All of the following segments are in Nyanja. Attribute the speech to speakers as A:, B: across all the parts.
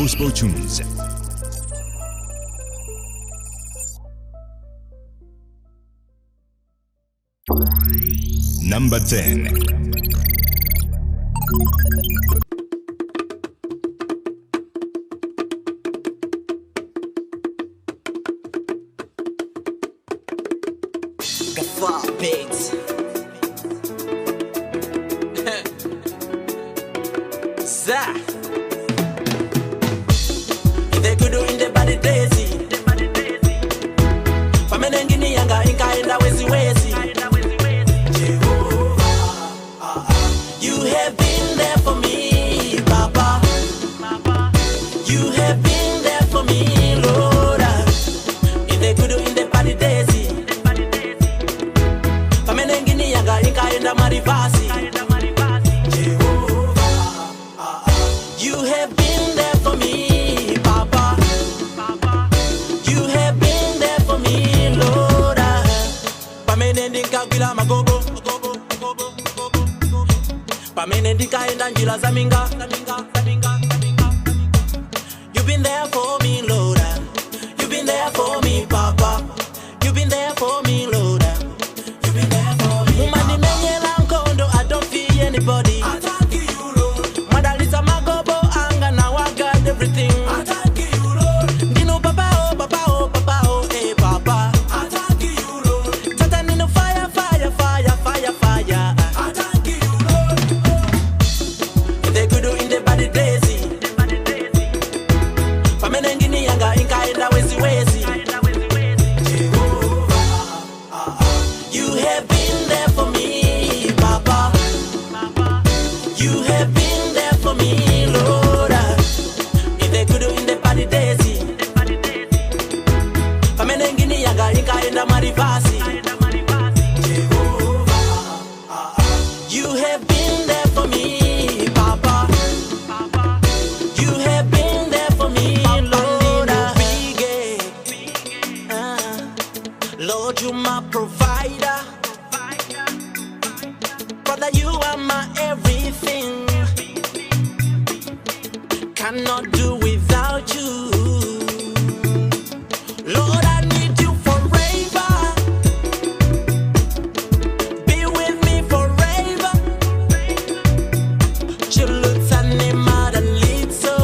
A: Gospel Tunes. Number 10.
B: You've been there for me, Lord. You've been there for me, Papa. You've been there for me, Lord. You've been there for me. Mumani menye lankondo, I don't fear anybody. I thank you, Lord. Madalisa magobo anga now I got everything. I thank you, Lord. Dino papa oh, papa oh, papa oh, hey papa. I thank you, Lord. Satan in the fire, fire, fire, fire, fire. I thank you, Lord. They could do in the body daisy. Pamenengini yanga inka enda wezi wezi. You have been there for me, Papa. You have been there for me, Lord. If they could do in the body daisy. Pamenengini yanga inka enda marivasi. You have been there for me, Papa. You have been there for me, Lord. Lord, you my provider. Brother, you are my everything. Cannot do without you. Lord, I need you forever. Be with me forever. Chulutani madalitso.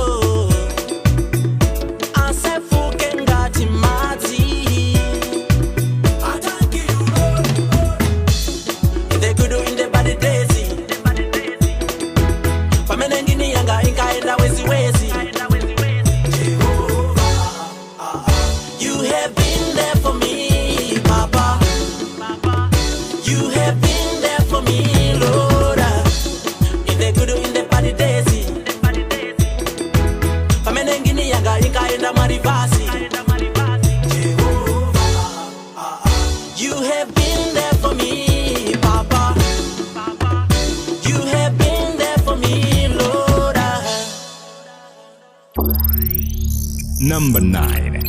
B: Asefu kengati mati. I thank you, Lord. They could do in the body daisy. Pamenengini yanga inka enda wezi wezi. You have been there for me, Papa. You have been there for me, Lord. If they could do in the body daisy. Pamenengini yanga inka enda marivasi. You have been there for me, Papa. You have been there for me, Lord.
A: Number 9.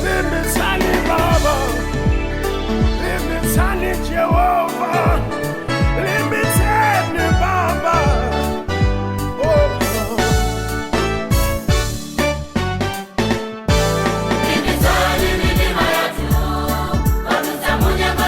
C: Limitani Baba, limitani Jehovah, limitani Baba. Oh,
D: Limitani milima yetu, watuta munyengo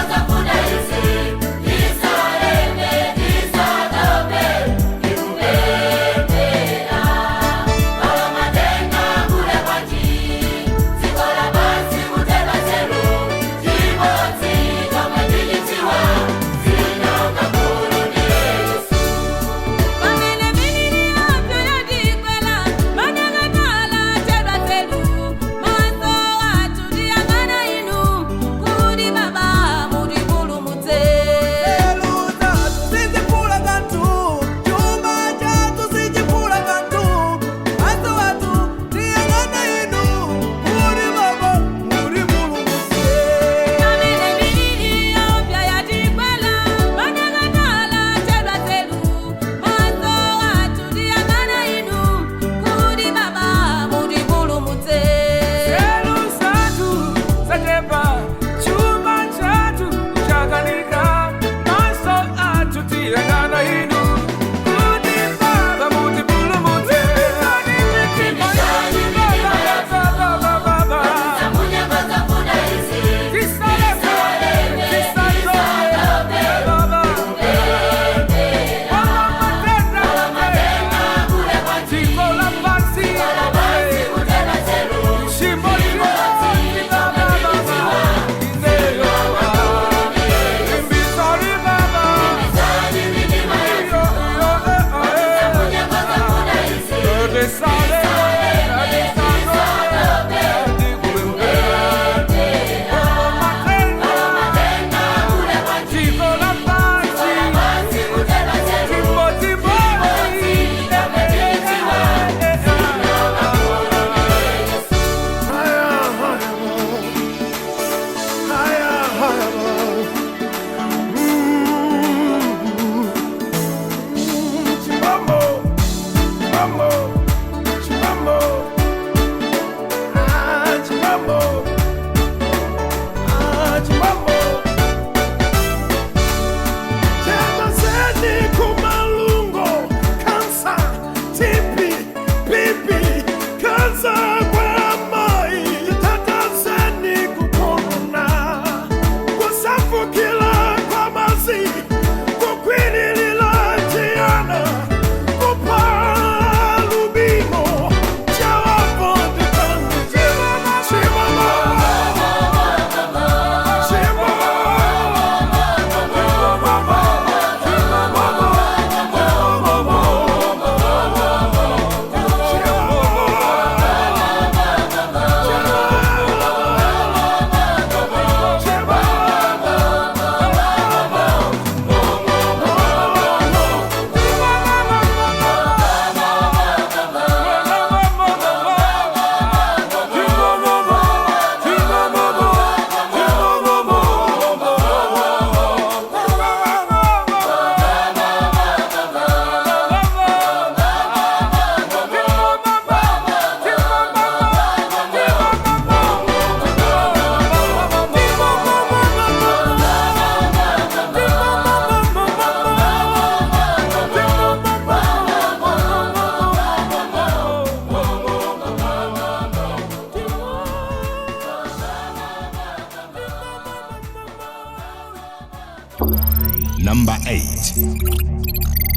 A: Number 8.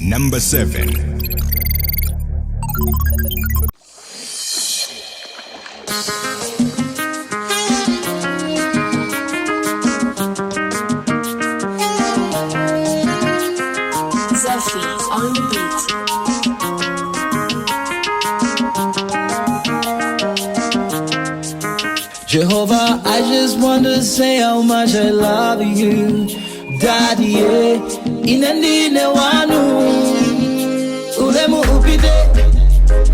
A: Number 7.
D: Zephy on the beat.
E: Jehovah, I just want to say how much I love you. Daddy, yeah. Inendine wanu ulemu upite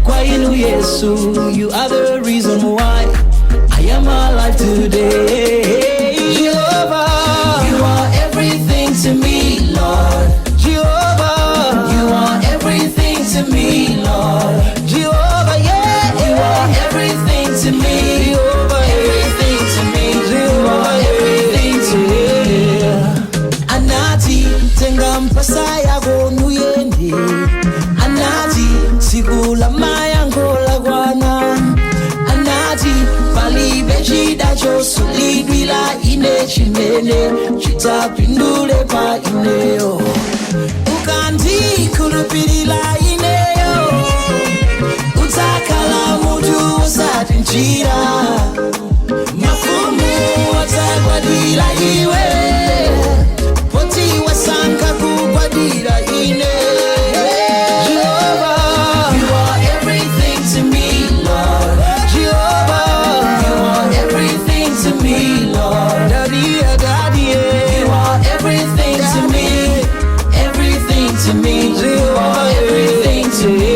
E: kwa inu Yesu. You are the reason why I am alive today. Jehovah, chida chosulidwila ine chimene chitapindule pa ineyo ukandikhulupirira ineyo udzakhala mutu usati njira mafumu adzakwadira iwe poti wasankha kukwadira ine Jehovah, you are everything to me, Lord. Jehovah, you are everything to me, Lord. Daddy, Daddy, you are everything to me, everything to me. You are everything to me.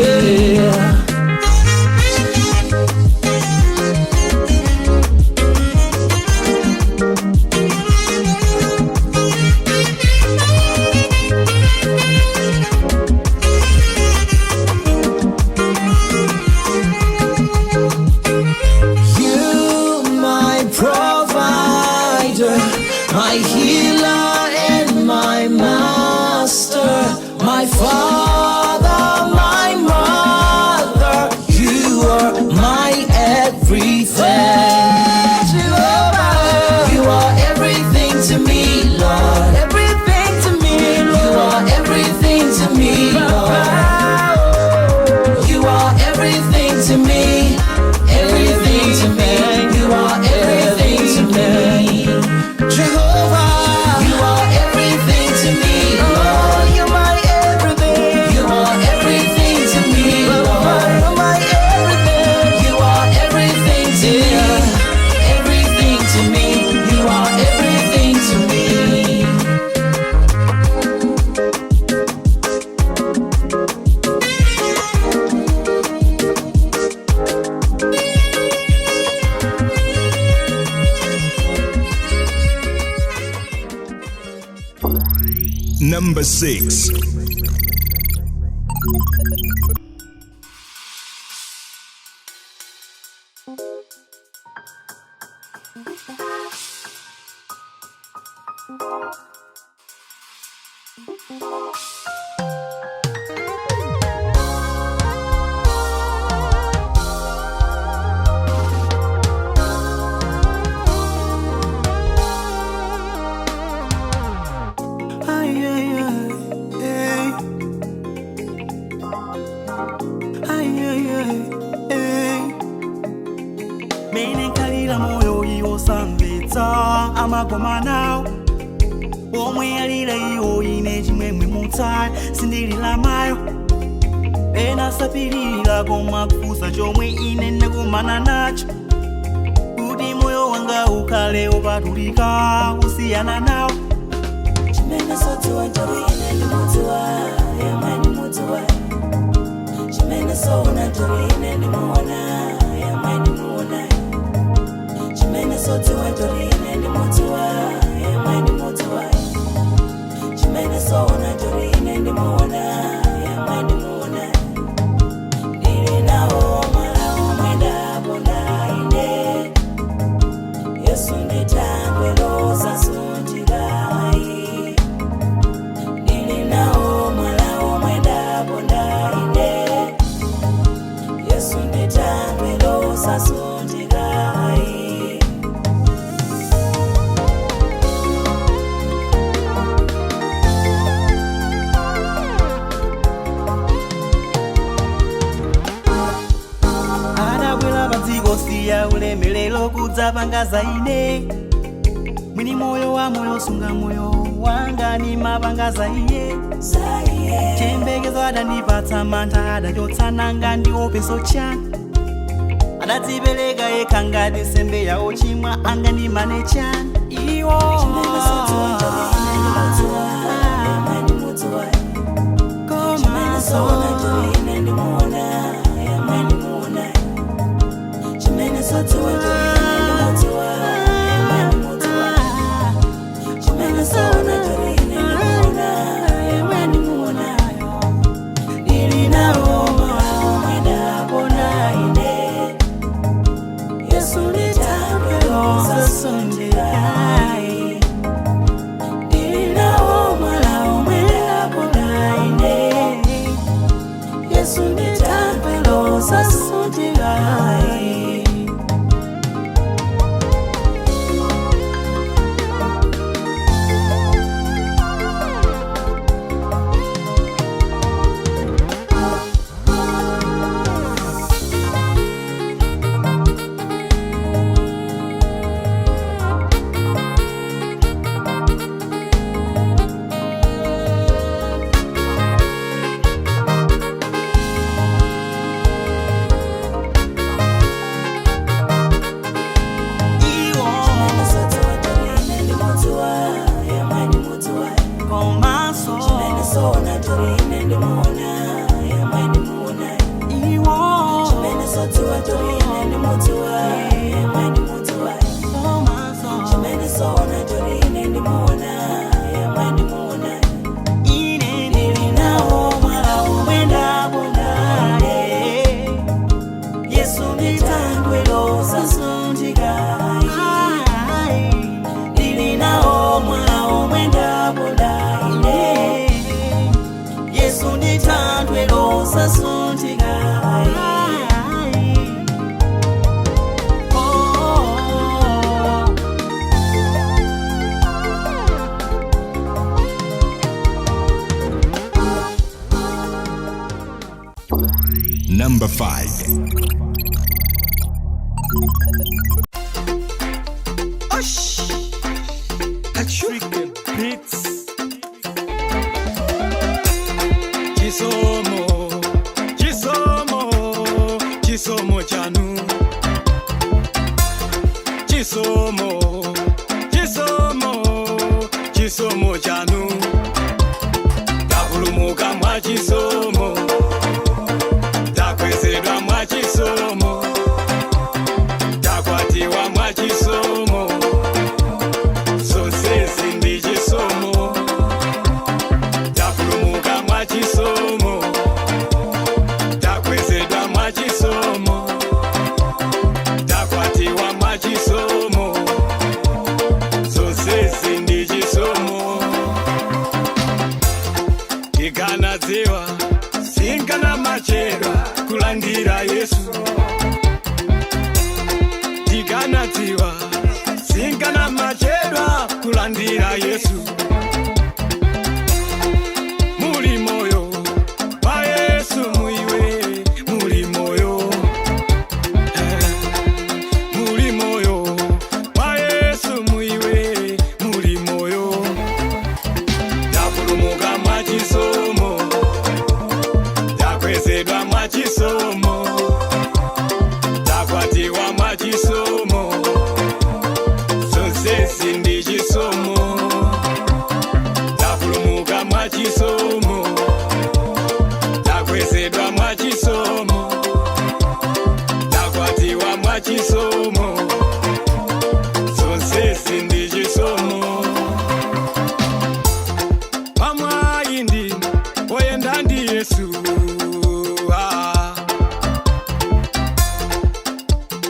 E: My healer and my master, my father, my mother, you are my everything. Jehovah, you are everything to me, Lord. Everything to me, Lord. You are everything to me, Lord. You are everything to me, everything to me. You are everything to me. Jehovah, you are everything to me, Lord. You're my everything. You are everything to me, Lord. You're my everything. You are everything to me, everything to me. You are everything to me.
A: Number 6.
B: Menenkalira moyo iyo samvetsa amagoma nawo omwe yalira iyo ine chimwemwe mutsai sindilira mayo ena sapirira koma kufusa chomwe ine ndakumana nacho kuti moyo wanga ukhale opatulika kusiyana nawo chimene sodziwa nthawi ine ndi mudziwa yemwe ndi mudziwa chimene soona nthawi ine ndi muona yemwe ndi muona chimene sodziwa nthawi ine ndi mudziwa yemwe ndi mudziwa chimene soona nthawi ine ndi muona yemwe ndi muona ndili nawo mwala omwe ndaponda ine Yesu ndithandwe losasunthirai ndili nawo mwala omwe ndaponda ine Yesu ndithandwe losasunthirai ya ulemelelo kudzapangaza ine mwini moyo wa moyo sunga moyo wanga ni mapangaza iye chembekezo adandipatsa mantha adachotsananga ndiopeso chana adadzipereka yekha ngati nsembe ya ochimwa anga ndi mane chana iwo Dorine ni mutua, yemwe ni mutua. Chimene sona Dorine ni muona, yemwe ni muona. Nili nao mwala umwenda bundale. Yesu nitangwe losa sundigai. Nili nao mwala umwenda bundale. Yesu nitangwe losa sundigai.
A: Number 5.
C: Chisomo chanu. Chisomo chanu. Tapulumuka mwa chisomo. Takwezedwa mwa chisomo. Takwatiwa mwa chisomo. Sonsezi ndi chisomo. Tapulumuka mwa chisomo. Takwezedwa mwa chisomo. Takwatiwa mwa chisomo. Sonsezi ndi chisomo. Ikanadziwa singana machedwa kulandira Yesu. Ikanadziwa singana machedwa kulandira Yesu. Muli moyo wa Yesu muiwe, muli moyo. Muli moyo wa Yesu muiwe, muli moyo. Tapulumuka mwa chisomo. Takwezedwa mwa chisomo. Takwatiwa mwa chisomo. Sonsezi ndi chisomo. Tapulumuka mwa chisomo. Takwezedwa mwa chisomo. Takwatiwa mwa chisomo. Sonsezi ndi chisomo. Pamwayi ndi oyenda ndi Yesu.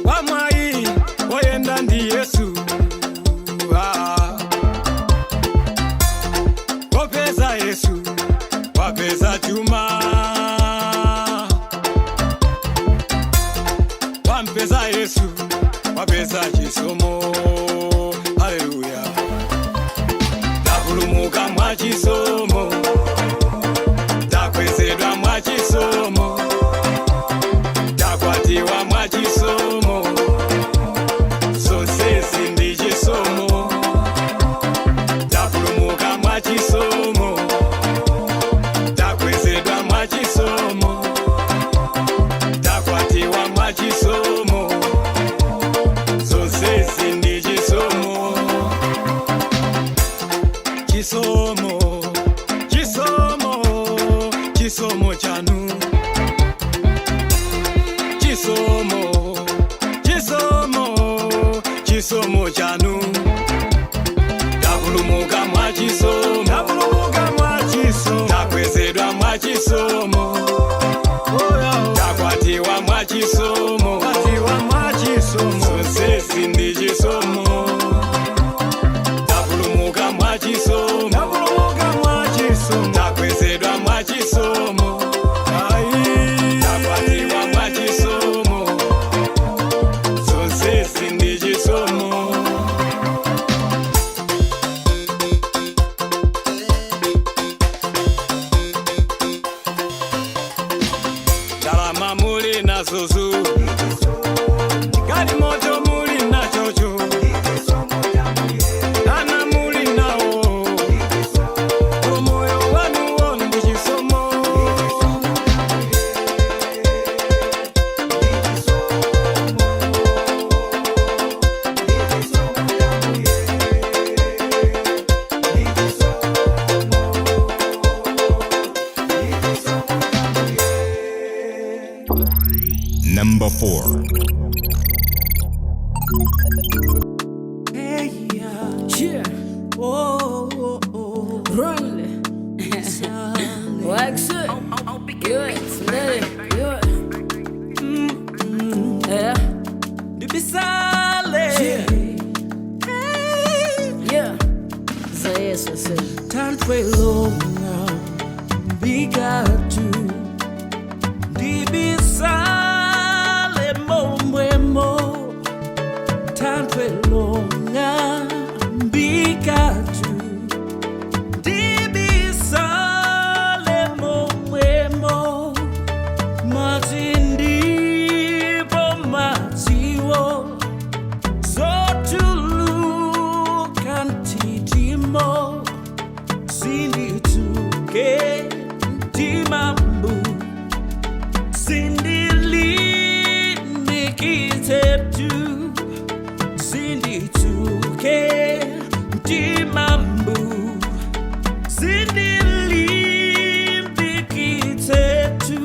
C: Pamwayi oyenda ndi Yesu. Wapeza Yesu, wapeza chuma. Wampeza Yesu, wapeza chisomo. Haleluya. Tapulumuka mwa chisomo. Takwezedwa mwa chisomo. Takwatiwa mwa chisomo. Sonsezi ndi chisomo. Tapulumuka mwa chisomo. Takwezedwa mwa chisomo. Takwatiwa mwa chisomo. Sonsezi ndi chisomo. Chisomo, chisomo, chisomo chanu. Chisomo, chisomo, chisomo chanu. Tapulumuka mwa chisomo. Tapulumuka mwa chisomo. Takwezedwa mwa chisomo. Takwatiwa mwa chisomo. Takwatiwa mwa chisomo. Sonsezi ndi chisomo. Tapulumuka mwa chisomo. Tapulumuka mwa chisomo. Takwezedwa mwa chisomo. Takwatiwa mwa chisomo. Sonsezi ndi chisomo.
E: Hey, yeah. Oh, oh, oh.
F: Run. Wax it. Good. Let it. Good. Yeah.
E: Dibisale.
F: Yeah. Say yes, I said.
E: Tantrelonga bigatu Dibisale momwemo Tantrelonga bigatu Dibisale momwemo Matindi pomatiwo Zotulu kantitimo Sindi tuke dimambu Sindi lindi kitetu Sindi tuke dimambu Sindi lindi kitetu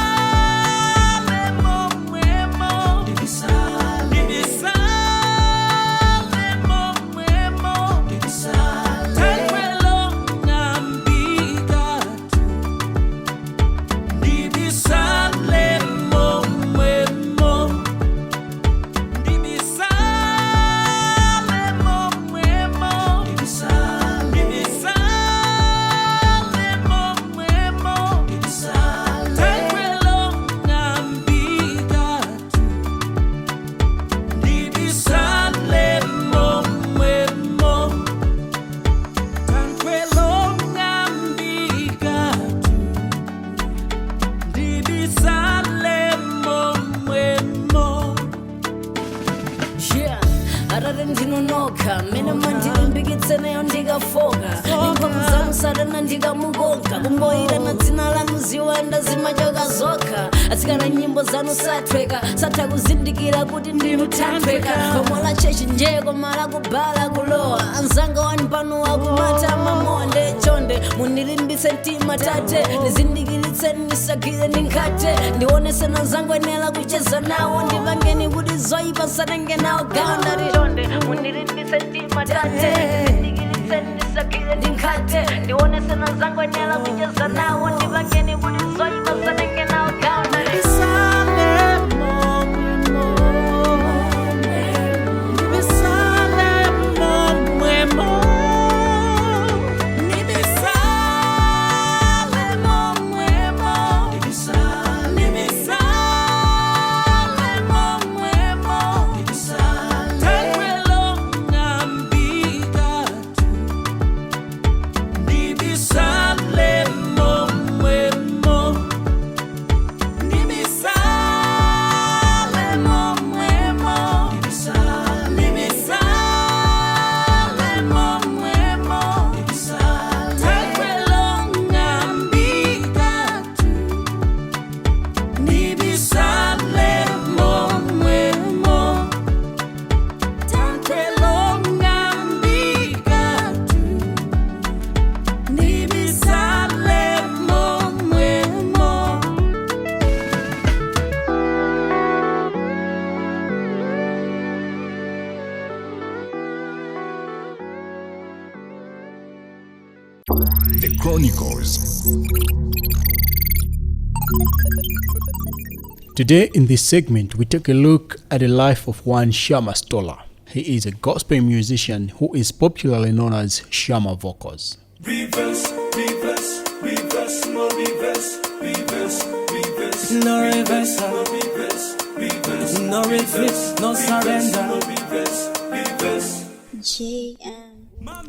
E: Dibisale momwemo Dibisale momwemo Tantrelonga mbigatu Dibisale momwemo Dibisale momwemo Dibisale momwemo Tantrelonga mbigatu Dibisale momwemo Tantrelonga mbigatu Dibisale momwemo
F: Yeah. Arare ndinonoka mina mandilimbikitse nayo ndikafoka ingoma zamusarana ndikamukonka kumboira na dzina lanu ziwanda zimachoka zokha atsikana nyimbo zanu sathweka satha kuzindikira kuti ndinuthanthweka khomo la chechi njeko mala kubhala kulowa anzanga wani pano wakumata mamonde chonde munilimbitse mtima tate nizindikiritse nisagire ndinkhate ndionese nanzangu enela kucheza nawo ndivangeni kuti zoyipa sanenge nawo gandari chonde munilimbitse mtima tate nizindikiritse nisagire ndinkhate ndionese nanzangu enela kucheza nawo ndivangeni kuti zoyipa sanenge nawo gandari
E: Dibisale momwemo Dibisale momwemo Dibisale momwemo Dibisale momwemo Tantrelonga mbigatu Dibisale momwemo Dibisale momwemo Dibisale momwemo Tantrelonga mbigatu Dibisale momwemo Tantrelonga mbigatu Dibisale momwemo
A: The Chronicles.
G: Today in this segment, we take a look at the life of one Shama Stoller. He is a gospel musician who is popularly known as Shama Vocals.
C: Reverse, reverse, reverse, no reverse, reverse, reverse.
E: No reverse,
C: no reverse, reverse.
E: no reverse, no surrender.
C: No reverse, reverse.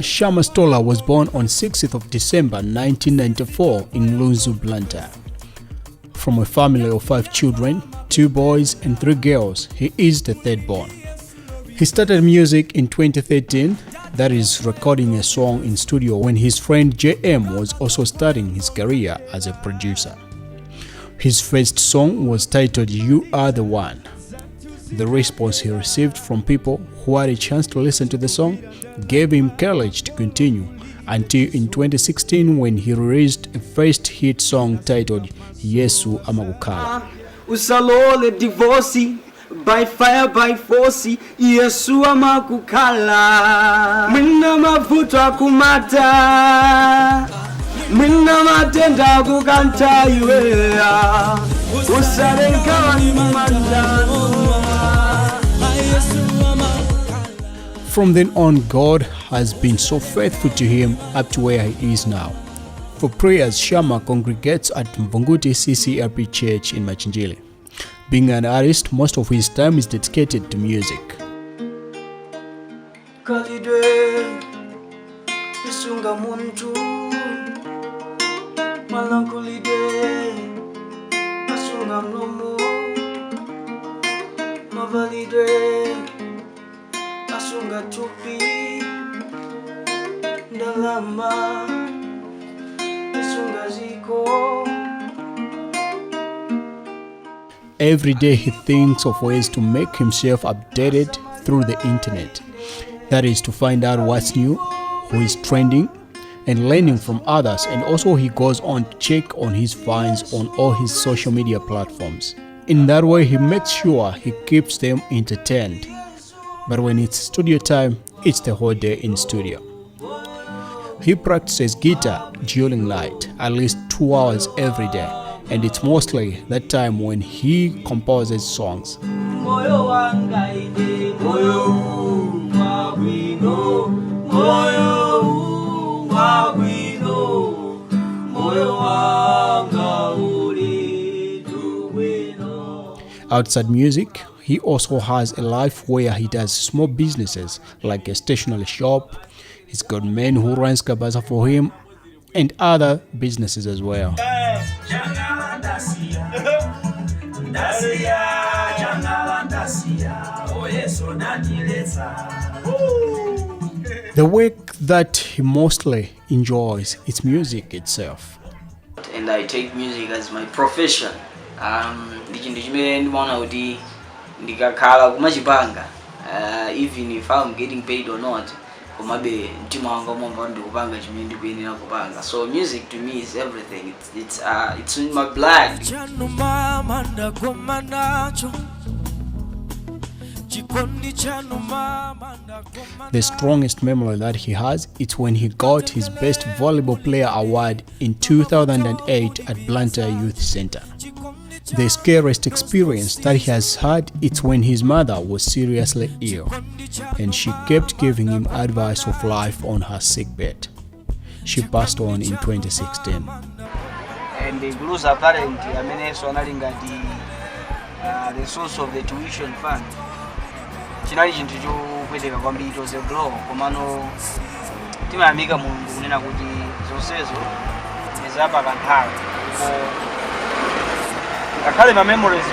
G: Shama Stoller was born on 6th of December 1994 in Lunzu, Blantyre. From a family of 5 children, 2 boys and 3 girls, he is the third born. He started music in 2013, that is recording a song in studio when his friend JM was also starting his career as a producer. His first song was titled You Are the One. The response he received from people who had a chance to listen to the song gave him courage to continue until in 2016 when he released a first hit song titled Yesu Amagukala.
H: Usalole divorce by fire by force Yesu amakukhala mina mavuto akumata mina matenda kukanta iwe usalenga mandano.
G: From then on, God has been so faithful to him up to where he is now. For prayers, Shamma congregates at Mvunguti CCRP Church in Machinjili. Being an artist, most of his time is dedicated to music.
H: Asunga tupi ndalama asunga ziko.
G: Every day he thinks of ways to make himself updated through the internet. That is to find out what's new, who is trending, and learning from others. And also he goes on to check on his finds on all his social media platforms. In that way he makes sure he keeps them entertained. But when it's studio time, it's the whole day in studio. He practices guitar during night, at least 2 hours every day, and it's mostly that time when he composes songs. Outside music, he also has a life where he does small businesses like a stationery shop. He's got men who runs Kabasa for him and other businesses as well. The work that he mostly enjoys is music itself.
I: And I take music as my profession. Even if I'm getting paid or not, so music to me is everything. It's in my blood.
G: The strongest memory that he has is when he got his Best Volleyball Player award in 2008 at Blantyre Youth Center. The scariest experience that he has had is when his mother was seriously ill, and she kept giving him advice of life on her sickbed. She passed on in 2016.
H: And the blues apparent, the source of the tuition fund. It was a blow. My memories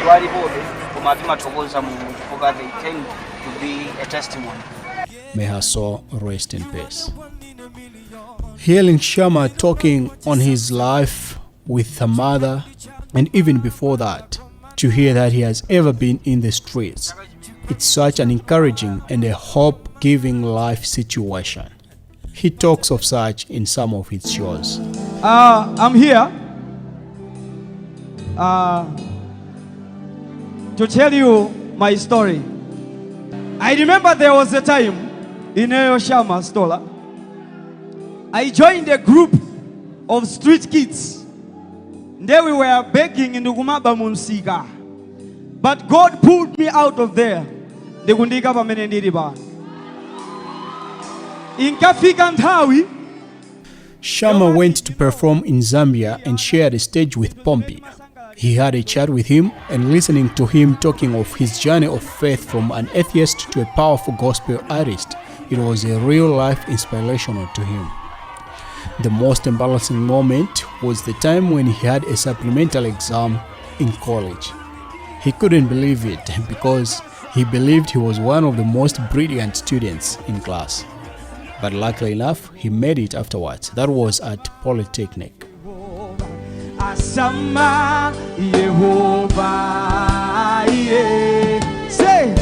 H: they tend to be a testimony.
G: May her soul rest in peace. Hearing Shamma talking on his life with her mother, and even before that, to hear that he has ever been in the streets, it's such an encouraging and a hope-giving life situation. He talks of such in some of his shows.
J: I'm here to tell you my story. I remember there was a time in Shamma Stola, I joined a group of street kids. There we were begging in Nugumaba Munsika. But God pulled me out of there. In Kafika Ntawi,
G: Shamma went to perform in Zambia and shared a stage with Pompey. He had a chat with him, and listening to him talking of his journey of faith from an atheist to a powerful gospel artist, it was a real-life inspirational to him. The most embarrassing moment was the time when he had a supplemental exam in college. He couldn't believe it because he believed he was one of the most brilliant students in class. But luckily enough, he made it afterwards. That was at Polytechnic.
J: Asama Yehovah, yeah. Say,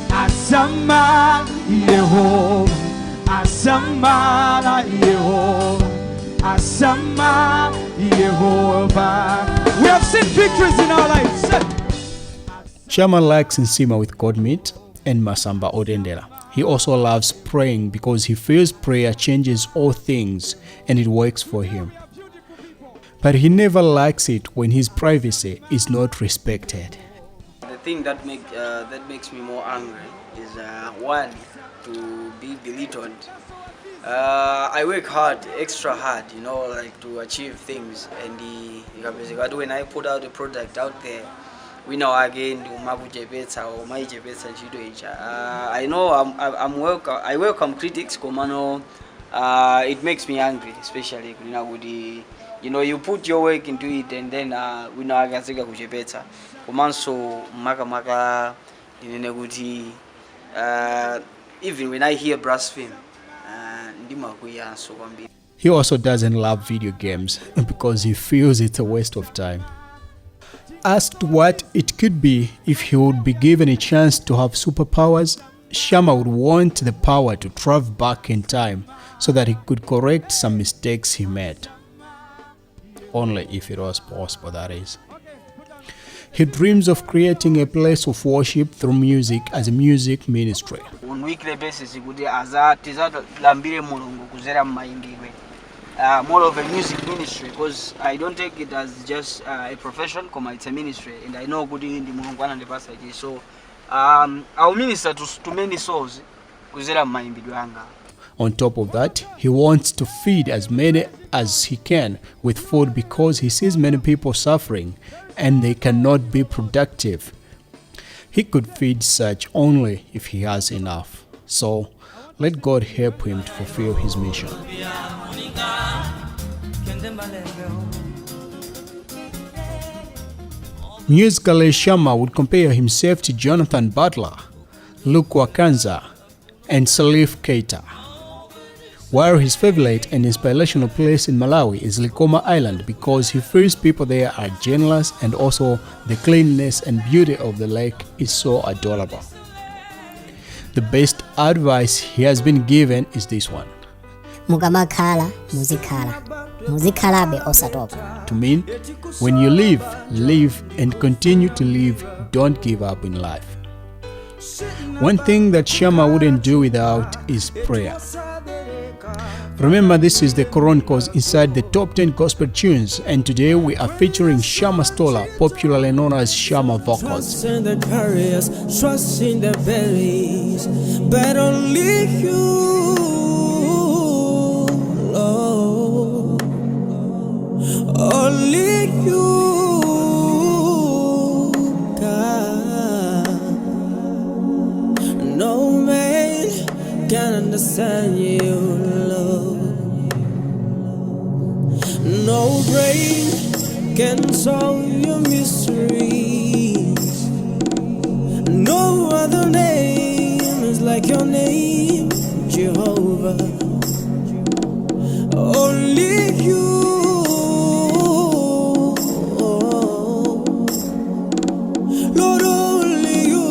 J: Asama Yehovah, Asama Yehovah, Asama Yehovah. We have seen victories in our lives.
G: Shama likes nsima with goat meat and masamba odendera. He also loves praying because he feels prayer changes all things and it works for him. But he never likes it when his privacy is not respected.
I: The thing that makes me more angry is one, to be belittled. I work hard, extra hard, like to achieve things, and when I put out the product out there, we know again I know I welcome critics, it makes me angry, especially you put your work into it, and then we know again kuchepetsa komanso maka even when I hear blasphemy.
G: He also doesn't love video games because he feels it's a waste of time. Asked what it could be if he would be given a chance to have superpowers, Shama would want the power to travel back in time so that he could correct some mistakes he made. Only if it was possible, that is. He dreams of creating a place of worship through music as a music ministry.
I: On weekly basis, more of a music ministry, because I don't take it as just a profession, it's a ministry, and I know good in the Mulungwana and the passage. So I'll minister to many souls.
G: On top of that, he wants to feed as many as he can with food because he sees many people suffering and they cannot be productive. He could feed such only if he has enough. So let God help him to fulfill his mission. Musically, Shama would compare himself to Jonathan Butler, Luke Wakanza, and Salif Keita. While his favorite and inspirational place in Malawi is Likoma Island because he feels people there are generous and also the cleanliness and beauty of the lake is so adorable. The best advice he has been given is this one.
K: Mugamakala, muzikala. Muzikala be osatopa.
G: To mean, when you live and continue to live, don't give up in life. One thing that Shama wouldn't do without is prayer. Remember, this is the Chronicles inside the top 10 gospel tunes, and today we are featuring Shama Stola, popularly known as Shama Vocals.
L: Trust in the carriers, trust in the bellies, but only you, Lord, only you, God. No man can understand you, Lord. No brain can solve your mysteries. No other name is like your name, Jehovah. Only you, Lord, only you.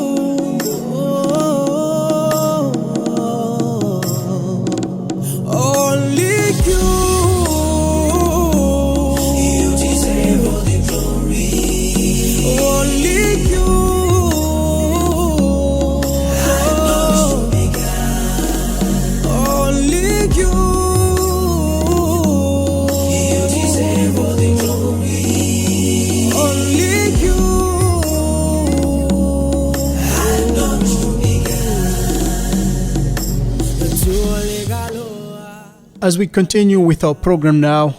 L: Only you.
G: As we continue with our program now,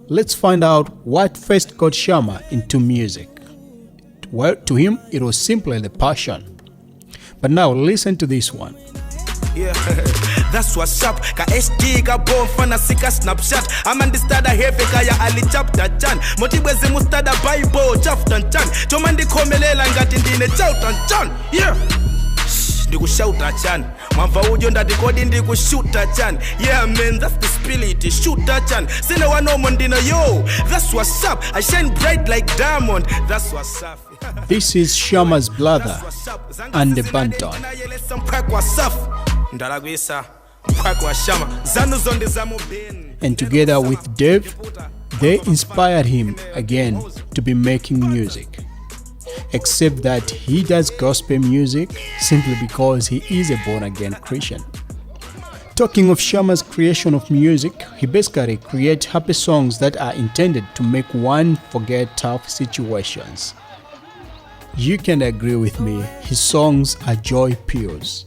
G: let's find out what first got Shama into music. Well, to him, it was simply the passion. But now listen to this one.
M: Yeah, that's what's up. Ka SD ka bomb fana sika snapshot. I'm understand a heavy kaya ali chapter chan. Motibweze mustada Bible chapter chan. Tomandi komelela ngati ndine chapter chan. Yeah. Ndikushuta chan. Mwamva ujo ndadikodi ndikushuta chan. Yeah man, that's the spirit. Shooter chan. Sine wanomo ndina yo. That's what's up. I shine bright like diamond. That's what's up.
G: This is Shama's brother and the Banton. And together with Dave, they inspired him again to be making music. except that he does gospel music simply because he is a born-again Christian. Talking of Shamma's creation of music, he basically creates happy songs that are intended to make one forget tough situations. You can agree with me, his songs are joy pills.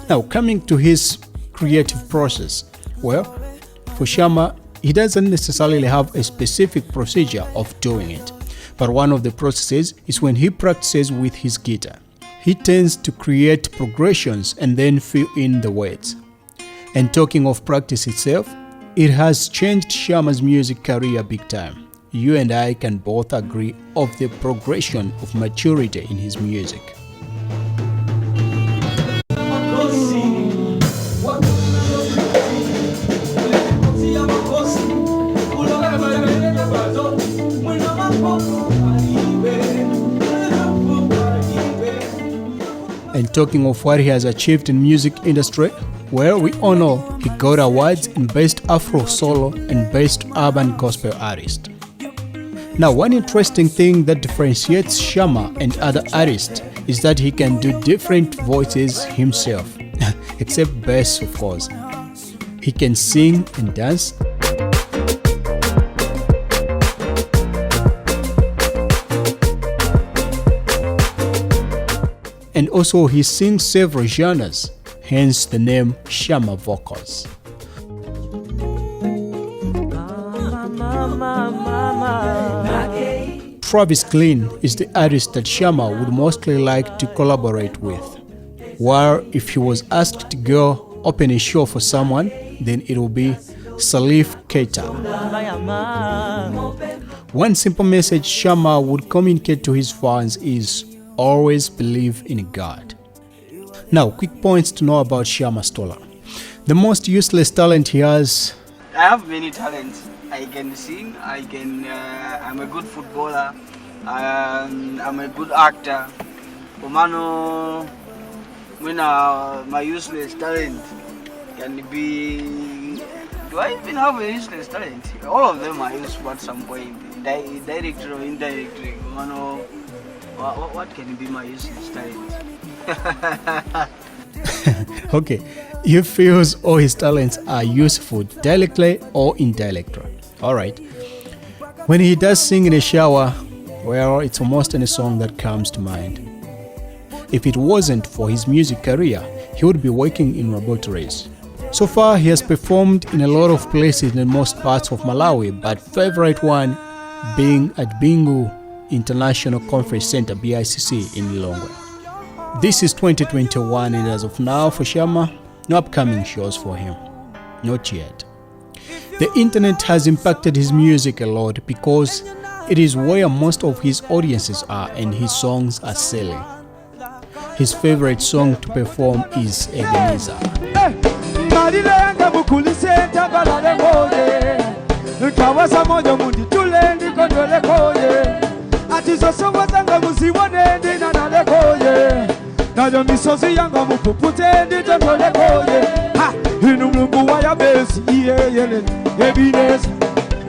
G: Now, coming to his creative process, well, for Shamma, he doesn't necessarily have a specific procedure of doing it, but one of the processes is when he practices with his guitar. He tends to create progressions and then fill in the words. And talking of practice itself, it has changed Shamma's music career big time. You and I can both agree of the progression of maturity in his music. And talking of what he has achieved in music industry, well, we all know he got awards in Best Afro Solo and Best Urban Gospel Artist. Now, one interesting thing that differentiates Shamma and other artists is that he can do different voices himself, except bass, of course. He can sing and dance. And also he sings several genres, hence the name Shamma Vocals. Travis Clean is the artist that Shamma would mostly like to collaborate with. While if he was asked to go open a show for someone, then it will be Salif Keita. One simple message Shamma would communicate to his fans is always believe in God. Now, quick points to know about Shamma Stola. The most useless talent he has.
I: I have many talents. I can sing, I'm a good footballer, I'm a good actor. Omano, when my useless talent can be, do I even have a useless talent? All of them are useful at some point, directly or indirectly. Omano, what can be my useless talent?
G: Okay, he feels all his talents are useful directly or indirectly. Alright. When he does sing in a shower, well, it's almost any song that comes to mind. If it wasn't for his music career, he would be working in laboratories. So far, he has performed in a lot of places in most parts of Malawi, but favorite one being at Bingu International Conference Center, BICC, in Lilongwe. This is 2021, and as of now for Shamma, no upcoming shows for him. Not yet. The internet has impacted his music a lot because it is where most of his audiences are and his songs are selling. His favorite song to perform is Ebenezer.
J: Nayo misozi yanga mukupute nditembelekoye ha inu Mungu wa Yabesi iyeyele Ebenezer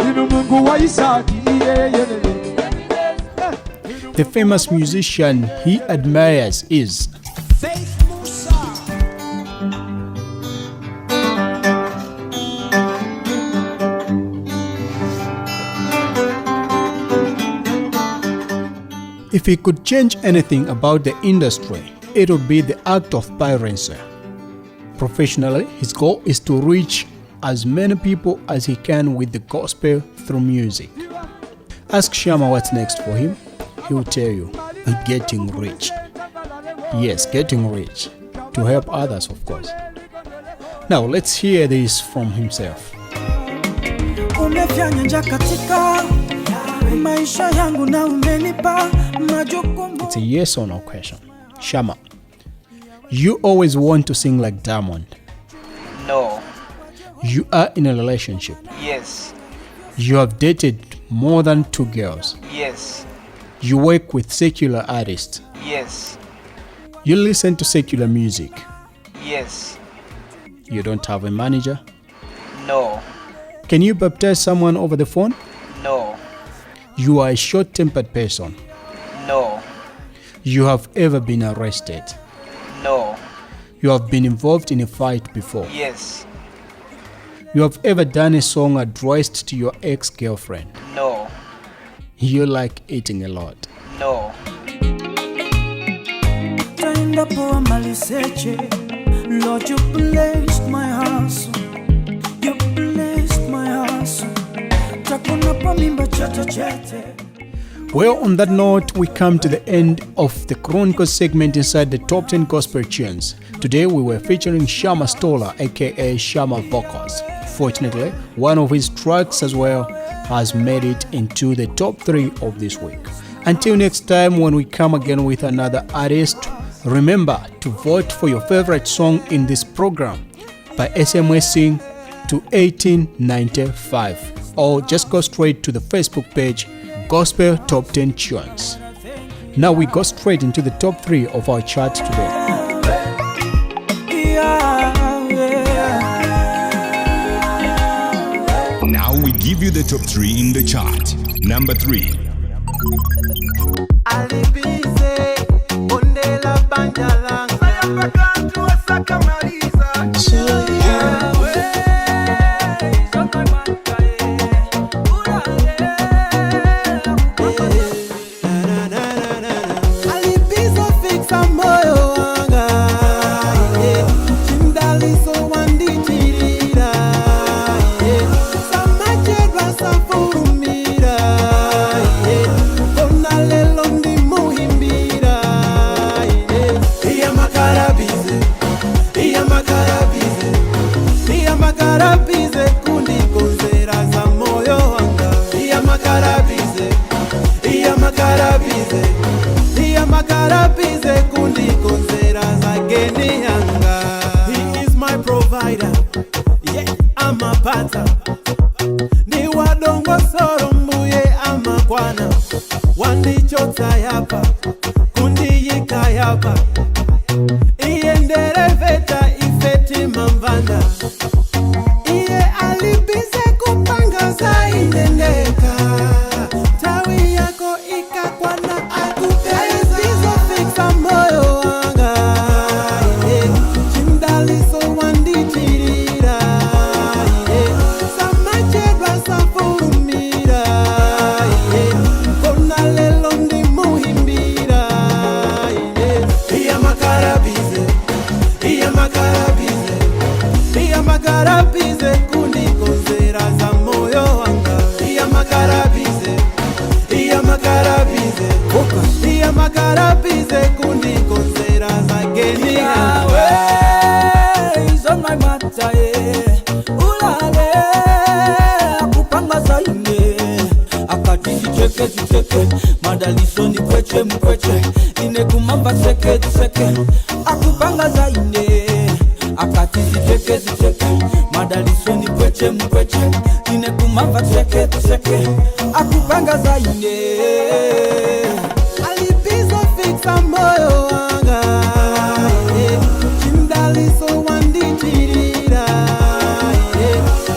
J: inu Mungu wa Isaki iyeyele.
G: The famous musician he admires is
L: Faith Musa.
G: If he could change anything about the industry, it would be the act of piracy. Professionally, his goal is to reach as many people as he can with the gospel through music. Ask Shamma what's next for him. He will tell you, getting rich. Yes, getting rich. To help others, of course. Now let's hear this from himself.
L: Umefanya njia katika maisha yangu na umenipa majukumu.
G: It's a yes or no question. Shama, you always want to sing like Diamond.
I: No.
G: You are in a relationship.
I: Yes.
G: You have dated more than 2 girls.
I: Yes.
G: You work with secular artists.
I: Yes.
G: You listen to secular music.
I: Yes.
G: You don't have a manager.
I: No.
G: Can you baptize someone over the phone?
I: No.
G: You are a short-tempered person.
I: No.
G: You have ever been arrested.
I: No.
G: You have been involved in a fight before.
I: Yes.
G: You have ever done a song addressed to your ex-girlfriend.
I: No.
G: You like eating a lot.
I: No.
L: Lord, you blessed my house. You blessed my house.
G: Well, on that note, we come to the end of the Chronicles segment inside the Top 10 Gospel Tunes. Today we were featuring Shama Stoller, aka Shama Vocals. Fortunately, one of his tracks as well has made it into the top 3 of this week. Until next time when we come again with another artist, remember to vote for your favorite song in this program by SMSing to 1895 or just go straight to the Facebook page Gospel Top 10 Tunes. Now we go straight into the top 3 of our chart today.
A: Now we give you the top 3 in the chart. Number 3.
L: He is my provider. Yeah, I'm a pata. Ni wadongo sorombuye ama kwana. Wandi chota yapa, kundi yika yapa. Iendere veta ifeti mamvanda. Iye alibize kupanga za inendeka. Tawi yako ikakwana akupe. Alibizo fixa moyo wanga. Chindaliso wandichirira. Samachedwa safurumira. Kona lelo ndi muhimbira. Iya makarabize. Iya makarabize. Iya makarabize kundikonzera za moyo wanga. Iya makarabize. Iya makarabize. Iya makarabize kundikonzera za geni yawe. He's on my matter, yeah. Ulale akupanga zaine. Akati cheke madaliso ni kweche mkweche. Ine kumamba seke akupanga zaine. Akati cheke madaliso ni kweche mkweche. Ine kumamba seke akupanga zaine. Alibizo fixa moyo wanga. Chindaliso wandichirira.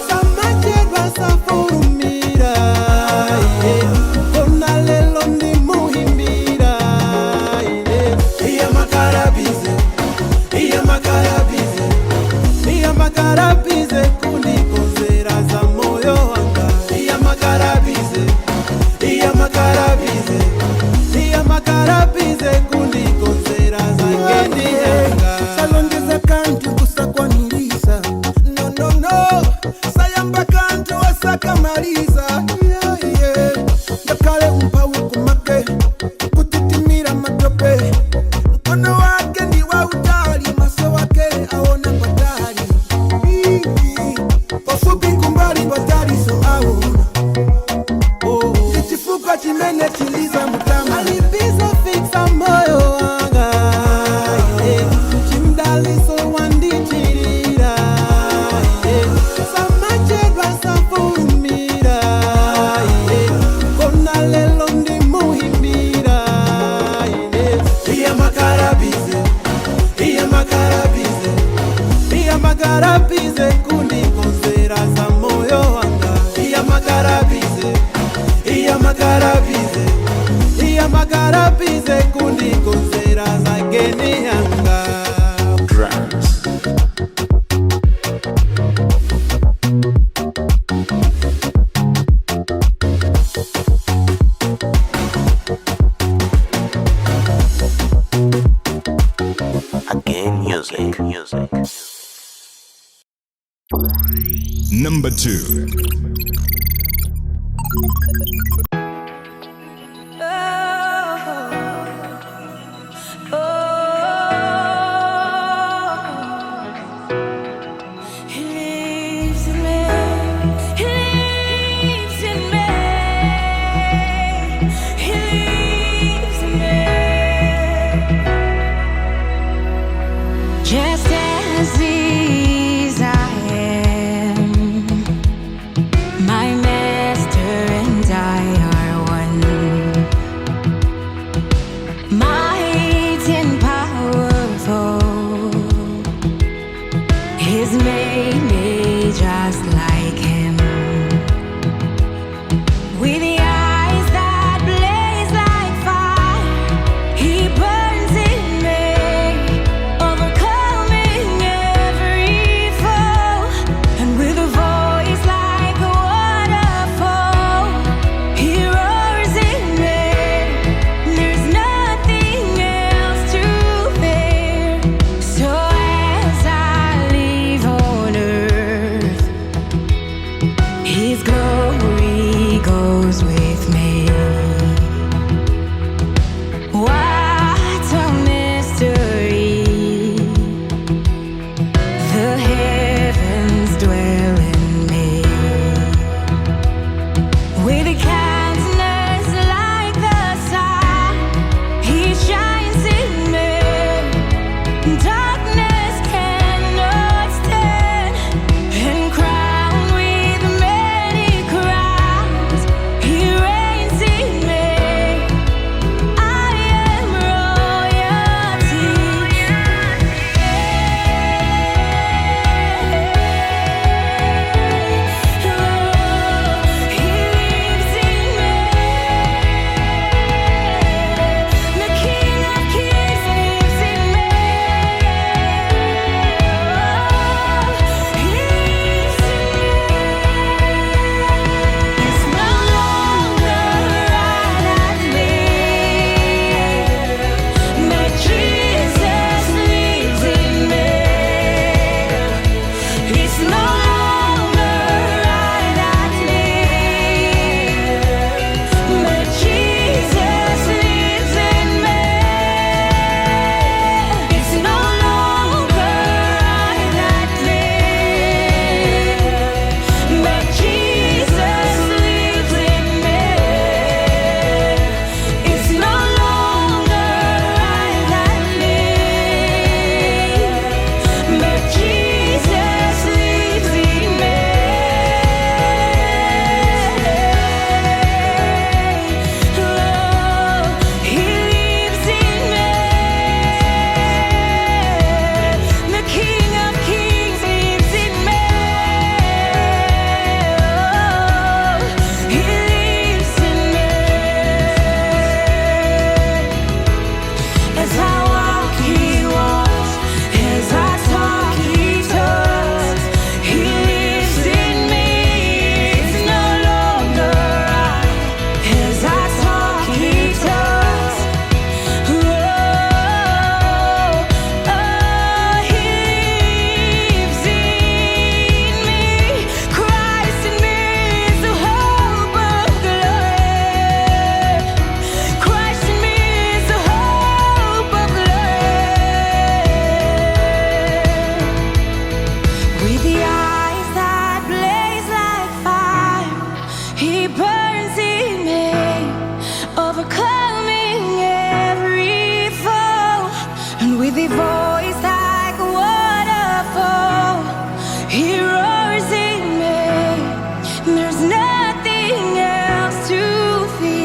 L: Samachedwa safurumira. Kona lelo ndi muhimbira. Iya makarabize. Iya makarabize. Iya makarabize kundikonzera za moyo wanga. Iya makarabize. Iya makarabize. Iya makarabize kundikonzera za geni yanga. Salongeza kantu kusakwaniriza. No. Sayamba kantu wasakamaliza. Yeah. Ndakale umpawe kumake. Kutitimira matope. Mkono wake ni wa utali. Maso wake aona patali. akarapize kundikonzera zageni yanga.
A: Again music. Number 2.
N: Just as is I am, my master and I are one. Mighty and powerful, He's made me just like Him. With the eyes that blaze like fire, He burns in me, overcoming every foe. And with a voice like a waterfall, He roars in me. There's nothing else to fear. So as I live on earth, His glory goes with me. What a mystery! The heavens dwell in me. With a countenance like the sun, He shines in me. Darkness cannot stand. And crowned with many crowns, He reigns in me. I am royalty. He lives in me. The King of Kings lives in me. He lives in me. It's no longer I that live, but Jesus lives in me. It's no longer I that live, but Jesus lives in me. It's no longer I that live, but Jesus lives in me. It's no longer I that live, but Jesus lives in me. He lives in me. The King of Kings lives in me. He lives in me. As I walk, He walks. As I talk, He talks. He lives in me. It's no longer I. As I talk, He talks. He lives in me. Christ in me is the hope of glory. Christ in me is the hope of glory. With the eyes that blaze like fire, He burns in me, overcoming every foe. And with a voice like a waterfall, He roars in me. There's nothing else to fear.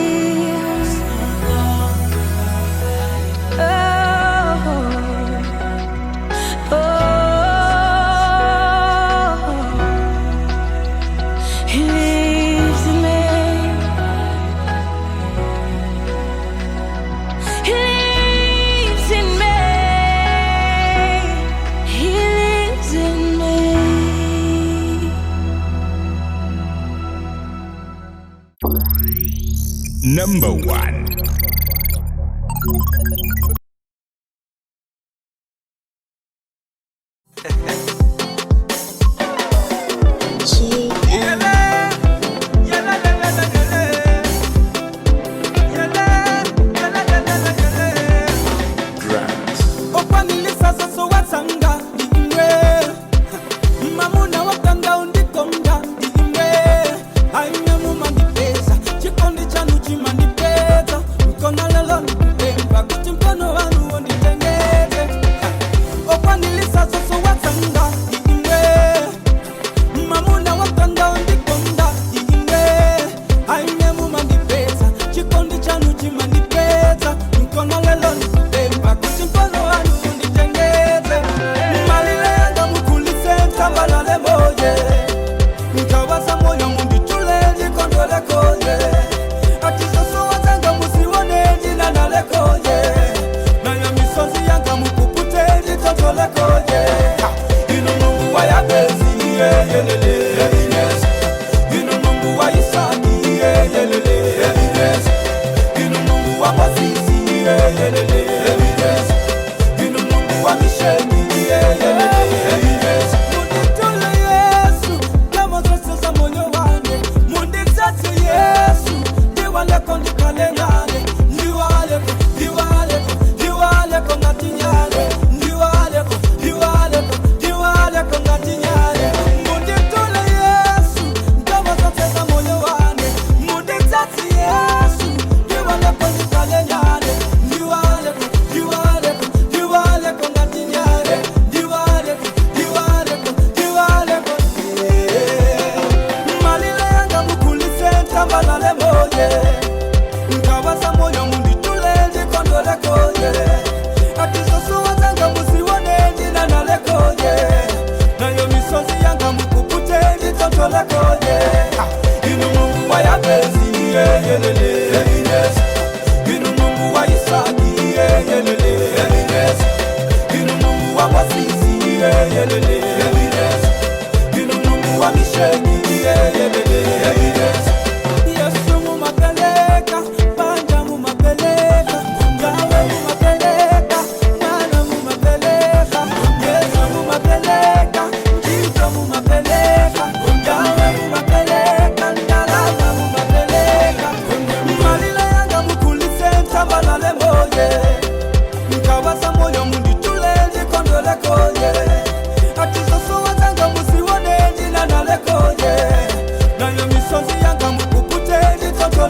N: He lives in me.
A: Number 1.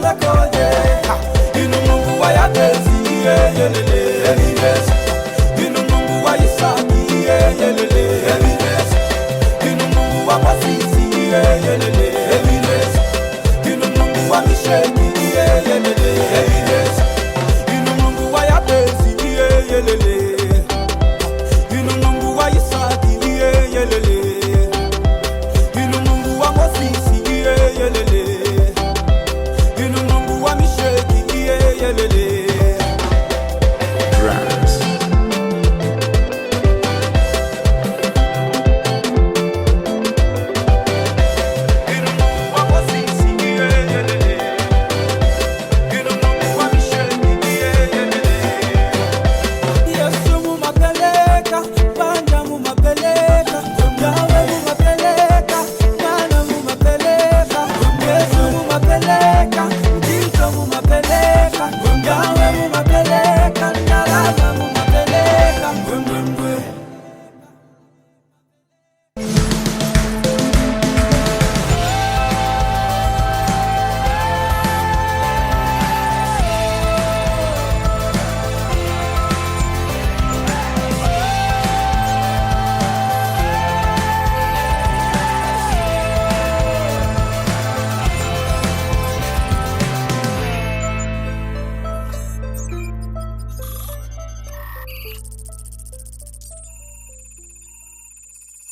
L: Like